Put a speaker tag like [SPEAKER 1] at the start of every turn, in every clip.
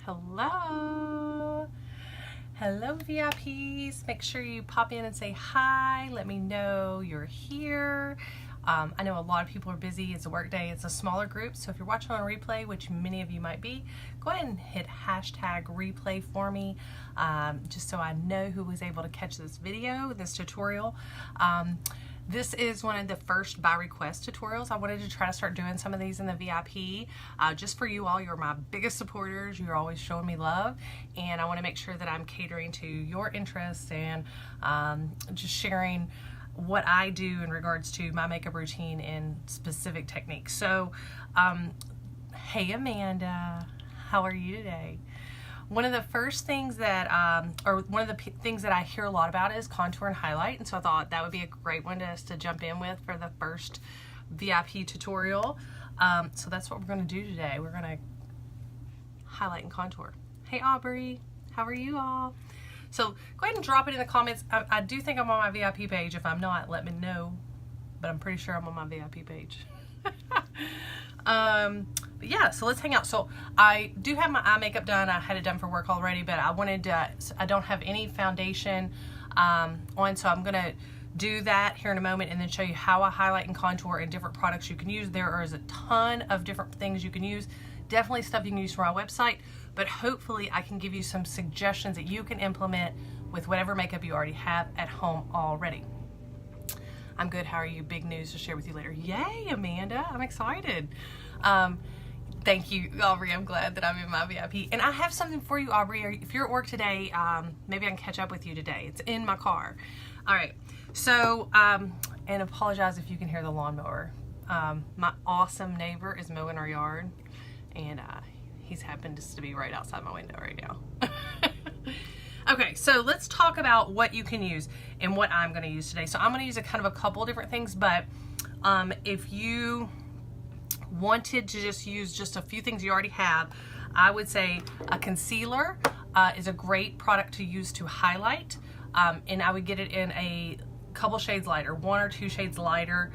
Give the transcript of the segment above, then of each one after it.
[SPEAKER 1] Hello. Hello, VIPs. Make sure you pop in and say hi. Let me know you're here. I know a lot of people are busy. It's a work day. It's a smaller group. So if you're watching on replay, which many of you might be, go ahead and hit hashtag replay for me, just so I know who was able to catch this video, this tutorial. This is one of the first by request tutorials. I wanted to try to start doing some of these in the VIP, just for you all. You're my biggest supporters. You're always showing me love, and I want to make sure that I'm catering to your interests and just sharing what I do in regards to my makeup routine and specific techniques. So, hey Amanda, how are you today? One of the first things that, or one of the things that I hear a lot about is contour and highlight, and so I thought that would be a great one to jump in with for the first VIP tutorial. So that's what we're going to do today. We're going to highlight and contour. Hey Aubrey, how are you all? So go ahead and drop it in the comments. I do think I'm on my VIP page. If I'm not, let me know, but I'm pretty sure I'm on my VIP page. But yeah, so let's hang out. So I do have my eye makeup done. I had it done for work already, but I wanted to, I don't have any foundation on, so I'm gonna do that here in a moment and then show you how I highlight and contour and different products you can use. There is a ton of different things you can use. Definitely stuff you can use from our website, but hopefully I can give you some suggestions that you can implement with whatever makeup you already have at home already. I'm good. How are you? Big news to share with you later. Yay, Amanda. I'm excited. Thank you, Aubrey. I'm glad that I'm in my VIP. And I have something for you, Aubrey. If you're at work today, maybe I can catch up with you today. It's in my car. All right. So, and apologize if you can hear the lawnmower. My awesome neighbor is mowing our yard, and he's happened just to be right outside my window right now. Okay, so let's talk about what you can use and what I'm going to use today. So I'm going to use a kind of a couple different things, but if you wanted to just use just a few things you already have, I would say a concealer is a great product to use to highlight, and I would get it in a couple shades lighter, 1 or 2 shades lighter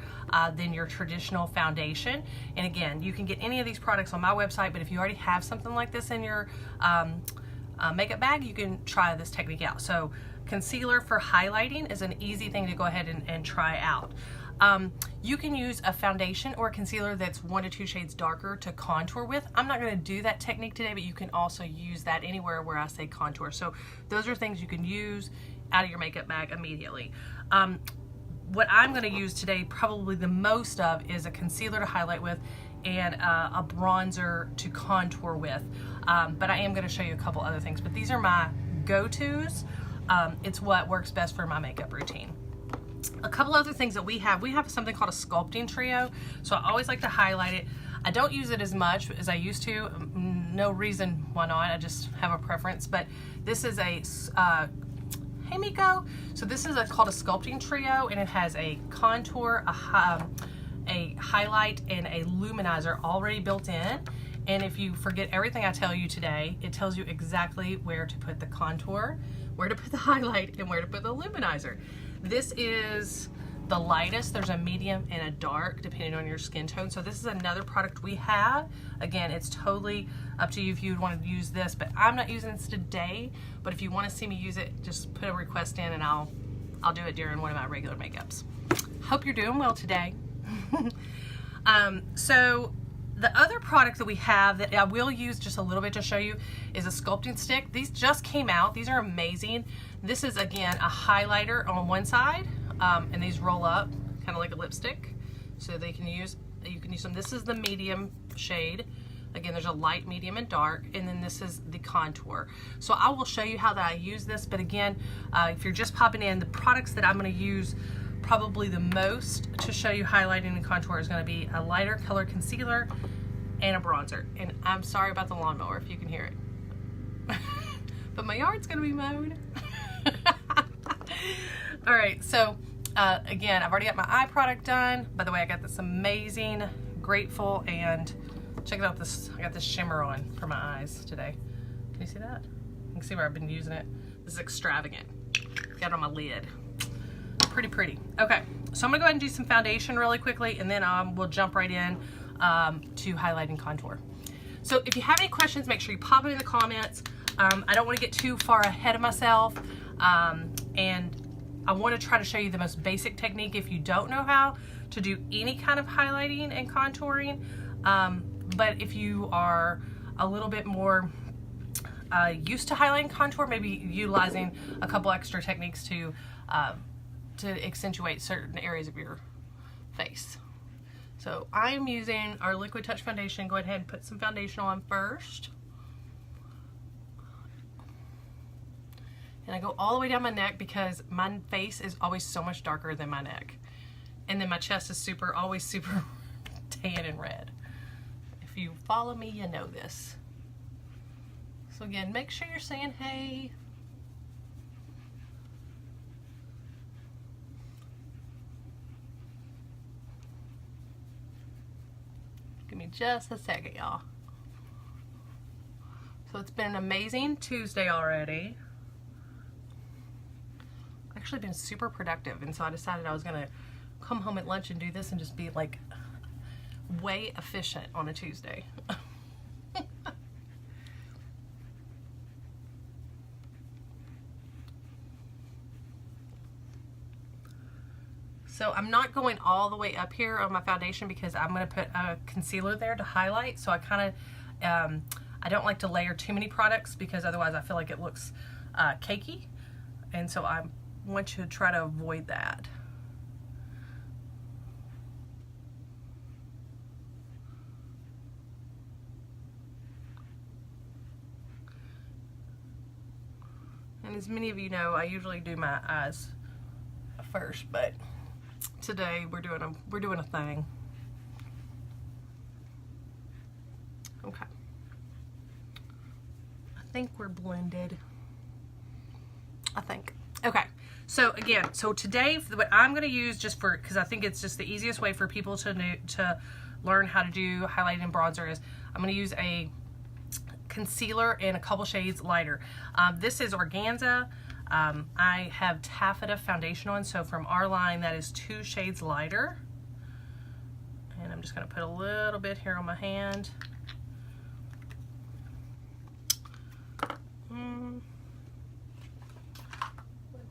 [SPEAKER 1] than your traditional foundation. And again, you can get any of these products on my website, but if you already have something like this in your makeup bag, you can try this technique out. So concealer for highlighting is an easy thing to go ahead and try out. You can use a foundation or a concealer that's 1 to 2 shades darker to contour with. I'm not going to do that technique today, but you can also use that anywhere where I say contour. So those are things you can use out of your makeup bag immediately. What I'm going to use today probably the most of is a concealer to highlight with and a bronzer to contour with. But I am going to show you a couple other things. But these are my go-tos. It's what works best for my makeup routine. A couple other things that we have something called a sculpting trio. So I always like to highlight it. I don't use it as much as I used to. No reason why not. I just have a preference. But this is a hey Miko. So this is called a sculpting trio, and it has a contour, a highlight, and a luminizer already built in. And if you forget everything I tell you today, it tells you exactly where to put the contour, where to put the highlight, and where to put the luminizer. This is the lightest. There's a medium and a dark depending on your skin tone. So this is another product we have. Again, it's totally up to you if you want to use this, but I'm not using this today. But if you want to see me use it, just put a request in and I'll do it during one of my regular makeups. Hope you're doing well today. So the other product that we have that I will use just a little bit to show you is a sculpting stick. These just came out. These are amazing. This is, again, a highlighter on one side, and these roll up kind of like a lipstick, so you can use them. This is the medium shade. Again, there's a light, medium, and dark, and then this is the contour. So I will show you how that I use this, but again, if you're just popping in, the products that I'm going to use probably the most to show you highlighting and contour is going to be a lighter color concealer and a bronzer. And I'm sorry about the lawnmower if you can hear it. But my yard's going to be mowed. All right, so again, I've already got my eye product done. By the way, I got this amazing, grateful, and check it out. I got this shimmer on for my eyes today. Can you see that? You can see where I've been using it. This is extravagant. Got it on my lid. Pretty. Okay, so I'm gonna go ahead and do some foundation really quickly, and then we'll jump right in to highlight and contour. So if you have any questions, make sure you pop them in the comments. I don't want to get too far ahead of myself, and I want to try to show you the most basic technique if you don't know how to do any kind of highlighting and contouring. But if you are a little bit more used to highlighting contour, maybe utilizing a couple extra techniques to accentuate certain areas of your face. So I'm using our Liquid Touch foundation. Go ahead and put some foundation on first. And I go all the way down my neck because my face is always so much darker than my neck. And then my chest is always super tan and red. If you follow me, you know this. So again, make sure you're saying hey. Give me just a second, y'all. So it's been an amazing Tuesday already. Actually been super productive, and so I decided I was gonna come home at lunch and do this and just be like way efficient on a Tuesday. So I'm not going all the way up here on my foundation because I'm going to put a concealer there to highlight. So I kind of, I don't like to layer too many products because otherwise I feel like it looks cakey. And so I want you to try to avoid that. And as many of you know, I usually do my eyes first, but today we're doing a thing. Okay. I think we're blended. I think. Okay. So again, today what I'm going to use because I think it's just the easiest way for people to learn how to do highlighting and bronzer is I'm going to use a concealer in a couple shades lighter. This is Organza. I have Taffeta foundation on, so from our line that is 2 shades lighter. And I'm just going to put a little bit here on my hand.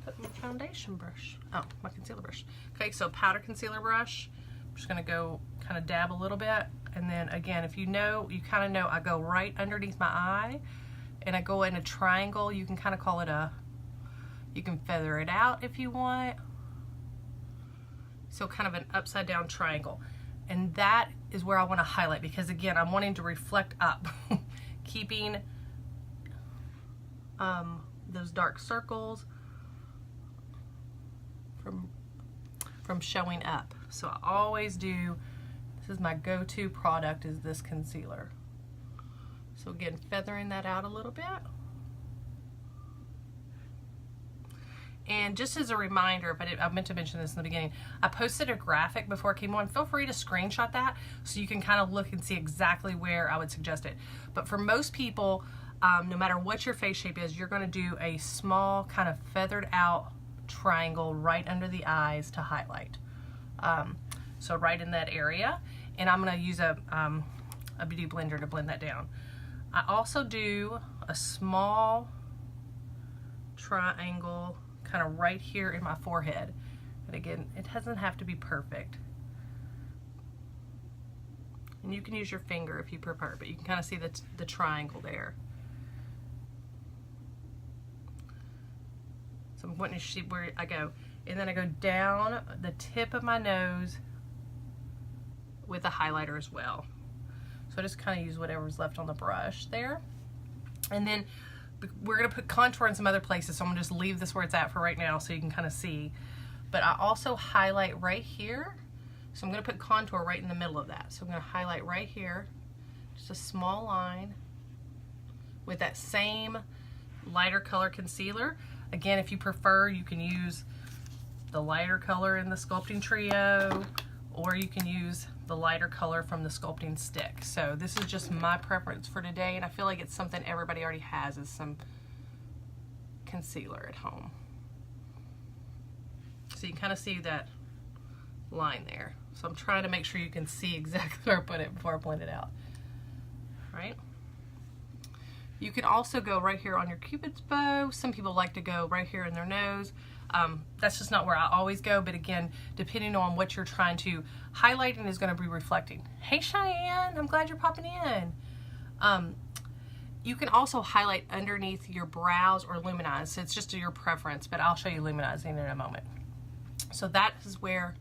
[SPEAKER 1] Put my foundation brush. Oh, my concealer brush. Okay, so powder concealer brush. I'm just going to go kind of dab a little bit. And then again, if you know, you kind of know, I go right underneath my eye and I go in a triangle. You can kind of call it you can feather it out if you want. So kind of an upside down triangle. And that is where I want to highlight because again, I'm wanting to reflect up, keeping those dark circles from showing up. So I always do, this is my go-to product, is this concealer. So again, feathering that out a little bit. And just as a reminder, but I meant to mention this in the beginning, I posted a graphic before it came on. Feel free to screenshot that so you can kind of look and see exactly where I would suggest it. But for most people, no matter what your face shape is, you're going to do a small kind of feathered out triangle right under the eyes to highlight. So right in that area. And I'm going to use a beauty blender to blend that down. I also do a small triangle kind of right here in my forehead. And again, it doesn't have to be perfect. And you can use your finger if you prefer, but you can kind of see the triangle there. So I'm wanting to see where I go. And then I go down the tip of my nose with a highlighter as well. So I just kind of use whatever's left on the brush there. And then we're going to put contour in some other places, so I'm going to just leave this where it's at for right now so you can kind of see. But I also highlight right here. So I'm going to put contour right in the middle of that. So I'm going to highlight right here, just a small line with that same lighter color concealer. Again, if you prefer, you can use the lighter color in the Sculpting Trio, or you can use the lighter color from the Sculpting Stick. So this is just my preference for today, and I feel like it's something everybody already has, is some concealer at home. So you can kind of see that line there. So I'm trying to make sure you can see exactly where I put it before I blend it out. right? You can also go right here on your Cupid's bow. Some people like to go right here in their nose. That's just not where I always go, but again, depending on what you're trying to highlight and is going to be reflecting. Hey Cheyenne, I'm glad you're popping in. You can also highlight underneath your brows or luminize. So it's just your preference, but I'll show you luminizing in a moment. So that is where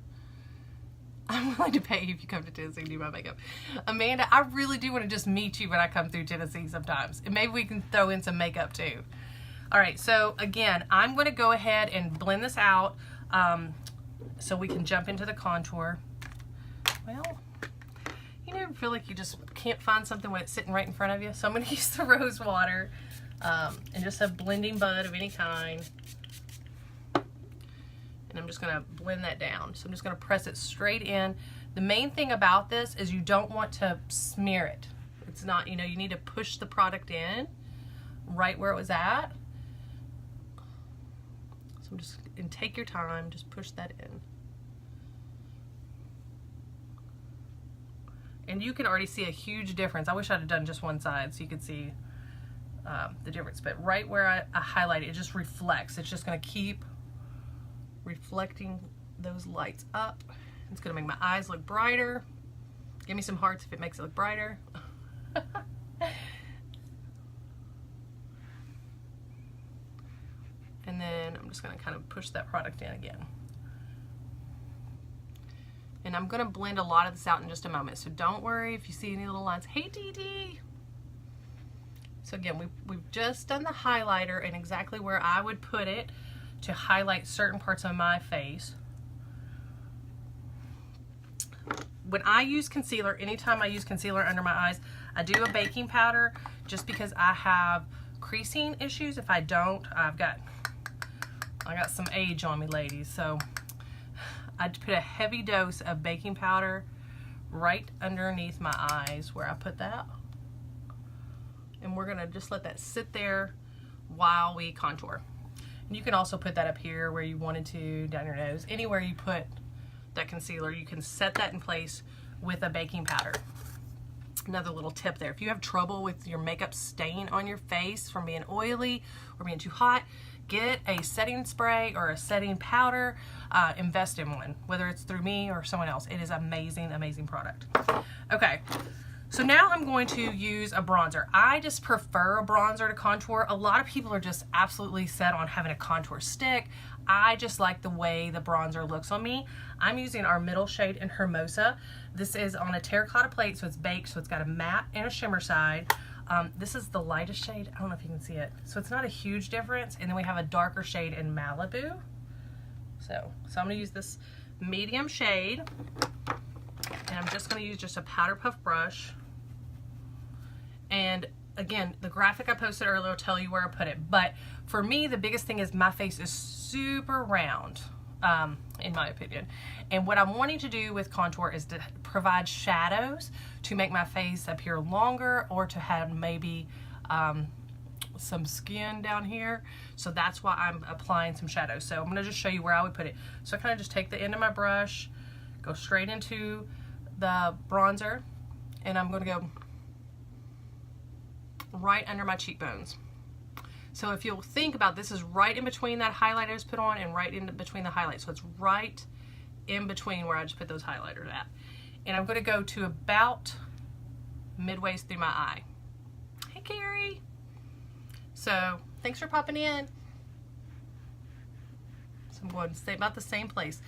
[SPEAKER 1] I'm willing to pay you if you come to Tennessee and do my makeup. Amanda, I really do want to just meet you when I come through Tennessee sometimes. And maybe we can throw in some makeup too. All right, so again, I'm going to go ahead and blend this out so we can jump into the contour. Well, you never feel like you just can't find something when it's sitting right in front of you. So I'm going to use the rose water and just a blending bud of any kind. And I'm just going to blend that down. So I'm just going to press it straight in. The main thing about this is you don't want to smear it. It's not, you know, you need to push the product in right where it was at. So I'm just, and take your time, just push that in. And you can already see a huge difference. I wish I'd have done just one side so you could see the difference. But right where I highlight it, it just reflects. It's just going to keep reflecting those lights up. It's going to make my eyes look brighter. Give me some hearts if it makes it look brighter. And then I'm just going to kind of push that product in again. And I'm going to blend a lot of this out in just a moment, so don't worry if you see any little lines. Hey Dee Dee! So again, we've just done the highlighter and exactly where I would put it to highlight certain parts of my face. When I use concealer, anytime I use concealer under my eyes, I do a baking powder just because I have creasing issues. If I don't, I got some age on me, ladies. So I put a heavy dose of baking powder right underneath my eyes where I put that. And we're gonna just let that sit there while we contour. And you can also put that up here where you wanted to, down your nose. Anywhere you put that concealer, you can set that in place with a baking powder. Another little tip there. If you have trouble with your makeup staying on your face from being oily or being too hot, get a setting spray or a setting powder. Invest in one, whether it's through me or someone else. It is amazing, amazing product. Okay. So now I'm going to use a bronzer. I just prefer a bronzer to contour. A lot of people are just absolutely set on having a contour stick. I just like the way the bronzer looks on me. I'm using our middle shade in Hermosa. This is on a terracotta plate, so it's baked, so it's got a matte and a shimmer side. This is the lightest shade. I don't know if you can see it. So it's not a huge difference. And then we have a darker shade in Malibu. So I'm gonna use this medium shade. And I'm just gonna use just a powder puff brush. And again, the graphic I posted earlier will tell you where I put it. But for me, the biggest thing is my face is super round, in my opinion. And what I'm wanting to do with contour is to provide shadows to make my face appear longer or to have maybe some skin down here. So that's why I'm applying some shadows. So I'm gonna just show you where I would put it. So I kind of just take the end of my brush, go straight into the bronzer, and I'm gonna go right under my cheekbones. So if you'll think about this, is right in between that highlighter I just put on and right in between the highlights. So it's right in between where I just put those highlighters at. And I'm going to go to about midways through my eye. Hey Carrie. So thanks for popping in. So I'm going to stay about the same place.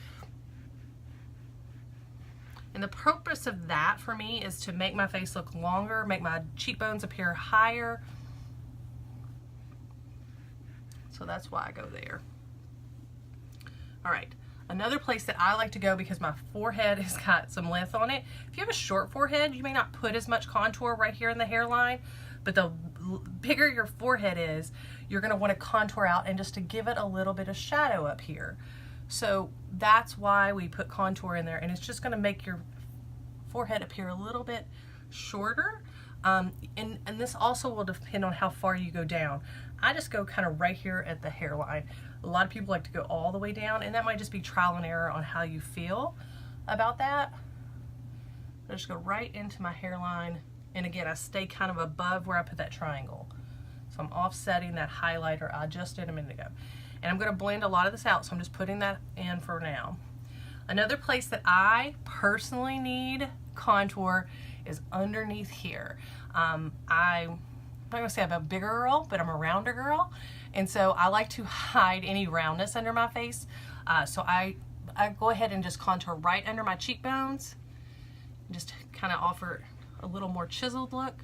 [SPEAKER 1] And the purpose of that for me is to make my face look longer, make my cheekbones appear higher. So that's why I go there. All right, another place that I like to go because my forehead has got some length on it. If you have a short forehead, you may not put as much contour right here in the hairline, but the bigger your forehead is, you're gonna wanna contour out and just to give it a little bit of shadow up here. So that's why we put contour in there, and it's just gonna make your forehead appear a little bit shorter. And this also will depend on how far you go down. I just go kind of right here at the hairline. A lot of people like to go all the way down, and that might just be trial and error on how you feel about that. I just go right into my hairline And again, I stay kind of above where I put that triangle. So I'm offsetting that highlighter I just did a minute ago. And I'm going to blend a lot of this out, so I'm just putting that in for now. Another place that I personally need contour is underneath here. I'm not going to say I'm a bigger girl, but I'm a rounder girl. And so I like to hide any roundness under my face. So I go ahead and just contour right under my cheekbones. Just kind of offer a little more chiseled look.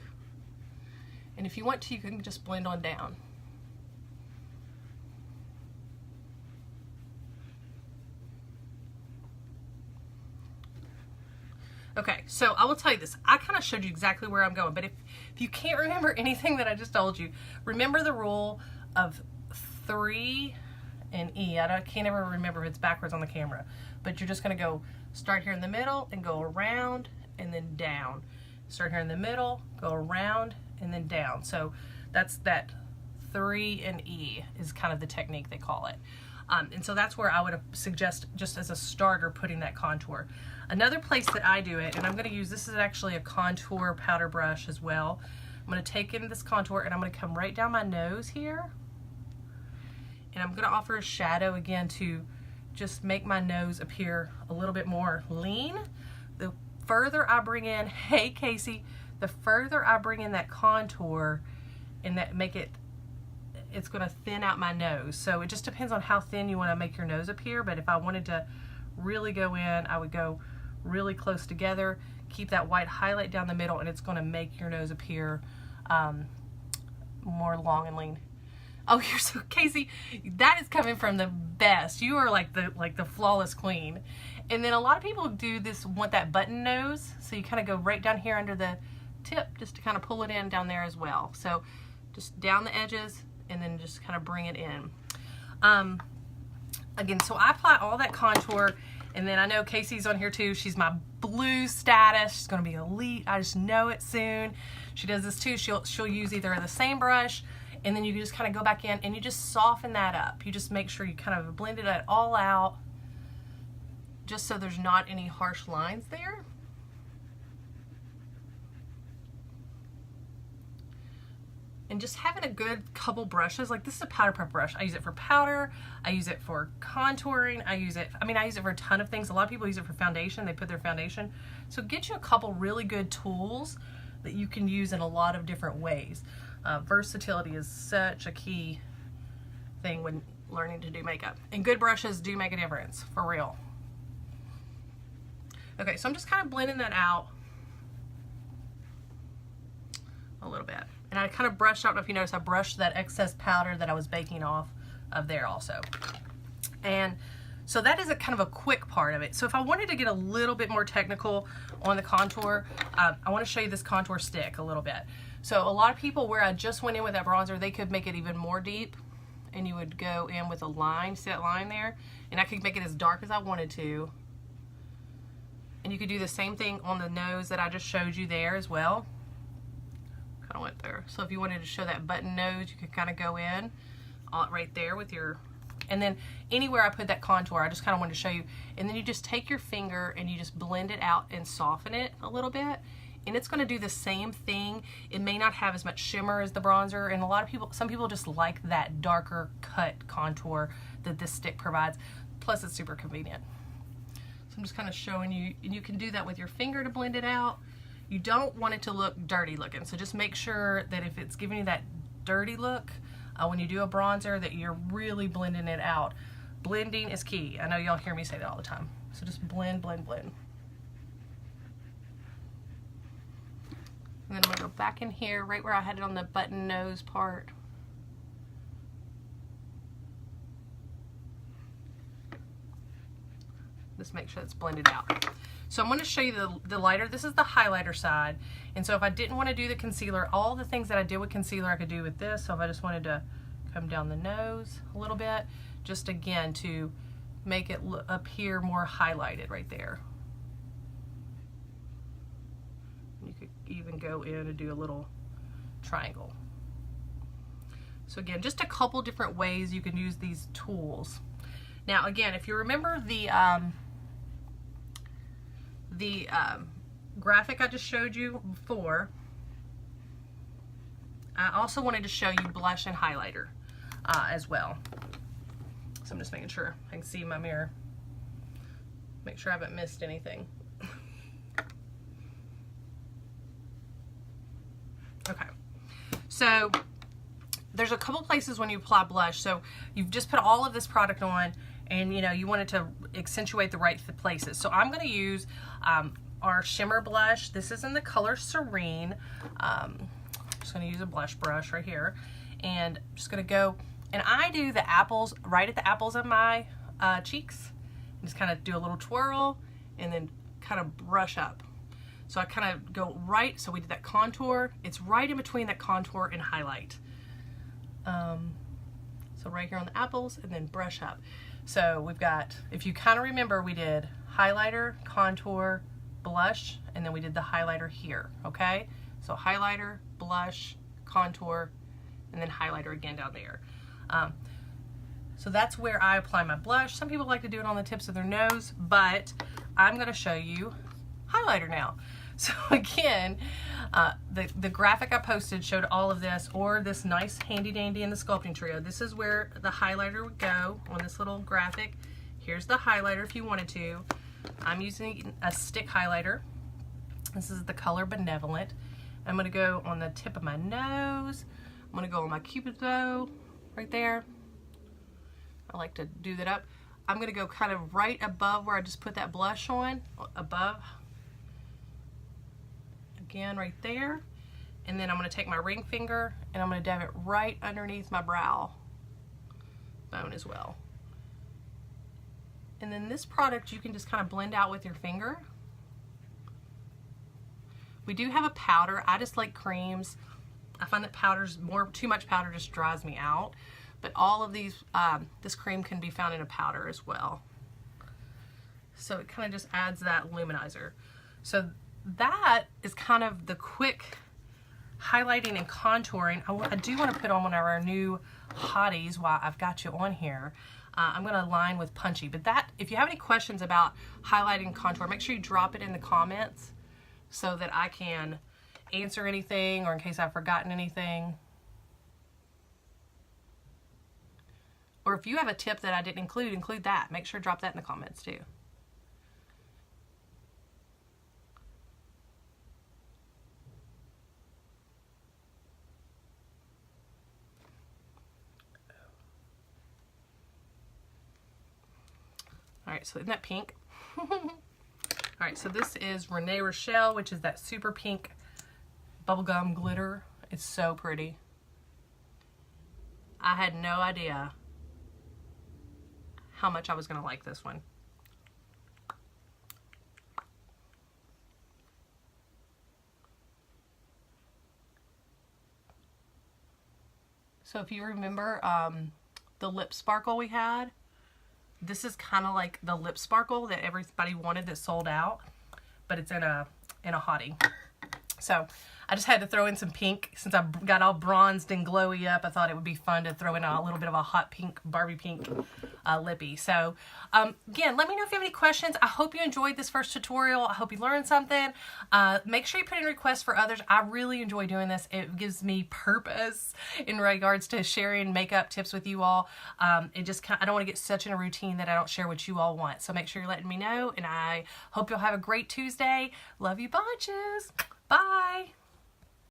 [SPEAKER 1] And if you want to, you can just blend on down. Okay, so I will tell you this. I kind of showed you exactly where I'm going, but if you can't remember anything that I just told you, remember the rule of 3 and E. I can't ever remember if it's backwards on the camera, but you're just going to go start here in the middle and go around and then down. Start here in the middle, go around and then down. So that's that 3 and E is kind of the technique they call it. And so that's where I would suggest, just as a starter, putting that contour. Another place that I do it, and I'm going to use, this is actually a contour powder brush as well. I'm going to take in this contour and I'm going to come right down my nose here. And I'm going to offer a shadow again to just make my nose appear a little bit more lean. The further I bring in, hey Casey, the further I bring in that contour and that make it, it's going to thin out my nose. So it just depends on how thin you want to make your nose appear, but if I wanted to really go in, I would go really close together, keep that white highlight down the middle, and it's going to make your nose appear more long and lean. Oh, you're so, Casey, that is coming from the best. You are like the flawless queen. And then a lot of people do this, want that button nose, so you kind of go right down here under the tip just to kind of pull it in down there as well. So just down the edges and then just kind of bring it in. Again, so I apply all that contour, and then I know Casey's on here too. She's my blue status. She's going to be elite. I just know it soon. She does this too. She'll use either the same brush, and then you just kind of go back in and you just soften that up. You just make sure you kind of blend it all out, just so there's not any harsh lines there. And just having a good couple brushes, like this is a powder puff brush. I use it for powder, I use it for contouring, I use it for a ton of things. A lot of people use it for foundation, they put their foundation. So get you a couple really good tools that you can use in a lot of different ways. Versatility is such a key thing when learning to do makeup. And good brushes do make a difference, for real. Okay, so I'm just kind of blending that out a little bit. And I kind of brushed, I don't know if you noticed, I brushed that excess powder that I was baking off of there also. And so that is a kind of a quick part of it. So if I wanted to get a little bit more technical on the contour, I want to show you this contour stick a little bit. So a lot of people, where I just went in with that bronzer, they could make it even more deep, and you would go in with a line, see that line there? And I could make it as dark as I wanted to. And you could do the same thing on the nose that I just showed you there as well. Kind of went there. So if you wanted to show that button nose, you could kind of go in right there with your, and then anywhere I put that contour, I just kind of wanted to show you. And then you just take your finger and you just blend it out and soften it a little bit. And it's going to do the same thing. It may not have as much shimmer as the bronzer, and a lot of people, some people just like that darker cut contour that this stick provides. Plus it's super convenient. So I'm just kind of showing you, and you can do that with your finger to blend it out. You don't want it to look dirty looking, so just make sure that if it's giving you that dirty look, when you do a bronzer, that you're really blending it out. Blending is key. I know y'all hear me say that all the time. So just blend, blend, blend. And then I'm gonna go back in here, right where I had it on the button nose part. Just make sure it's blended out. So I'm going to show you the lighter. This is the highlighter side. And so if I didn't want to do the concealer, all the things that I did with concealer I could do with this. So if I just wanted to come down the nose a little bit, just again to make it appear more highlighted right there. You could even go in and do a little triangle. So again, just a couple different ways you can use these tools. Now again, if you remember the graphic I just showed you before, I also wanted to show you blush and highlighter as well. So I'm just making sure I can see my mirror. Make sure I haven't missed anything. Okay, so there's a couple places when you apply blush. So you've just put all of this product on, and you know you want it to accentuate the right places. So I'm going to use our shimmer blush. This is in the color Serene. I'm just going to use a blush brush right here, and I'm just going to go, and I do the apples right at the apples of my cheeks. Just kind of do a little twirl and then kind of brush up. So I kind of go right, so we did that contour. It's right in between that contour and highlight. So right here on the apples, and then brush up. So we've got, if you kind of remember, we did highlighter, contour, blush, and then we did the highlighter here, okay? So highlighter, blush, contour, and then highlighter again down there. So that's where I apply my blush. Some people like to do it on the tips of their nose, but I'm gonna show you highlighter now. So again, the graphic I posted showed all of this, or this nice handy dandy in the Sculpting Trio. This is where the highlighter would go on this little graphic. Here's the highlighter if you wanted to. I'm using a stick highlighter. This is the color Benevolent. I'm gonna go on the tip of my nose. I'm gonna go on my Cupid's bow right there. I like to do that up. I'm gonna go kind of right above where I just put that blush on, above. Again, right there. And then I'm gonna take my ring finger and I'm gonna dab it right underneath my brow bone as well. And then this product you can just kind of blend out with your finger. We do have a powder. I just like creams. I find that too much powder just dries me out. But all of these, this cream can be found in a powder as well. So it kind of just adds that luminizer. So that is kind of the quick highlighting and contouring. I do want to put on one of our new hotties while I've got you on here. I'm going to line with Punchy. But that, if you have any questions about highlighting and contour, make sure you drop it in the comments so that I can answer anything, or in case I've forgotten anything. Or if you have a tip that I didn't include that. Make sure to drop that in the comments too. All right, so isn't that pink? All right, so this is Renee Rochelle, which is that super pink bubblegum glitter. It's so pretty. I had no idea how much I was gonna like this one. So if you remember the lip sparkle we had, this is kind of like the lip sparkle that everybody wanted that sold out, but it's in a hottie. So I just had to throw in some pink since I got all bronzed and glowy up. I thought it would be fun to throw in a little bit of a hot pink, Barbie pink lippy. So again, let me know if you have any questions. I hope you enjoyed this first tutorial. I hope you learned something. Make sure you put in requests for others. I really enjoy doing this. It gives me purpose in regards to sharing makeup tips with you all. I don't want to get such in a routine that I don't share what you all want. So make sure you're letting me know, and I hope you'll have a great Tuesday. Love you bunches. Bye.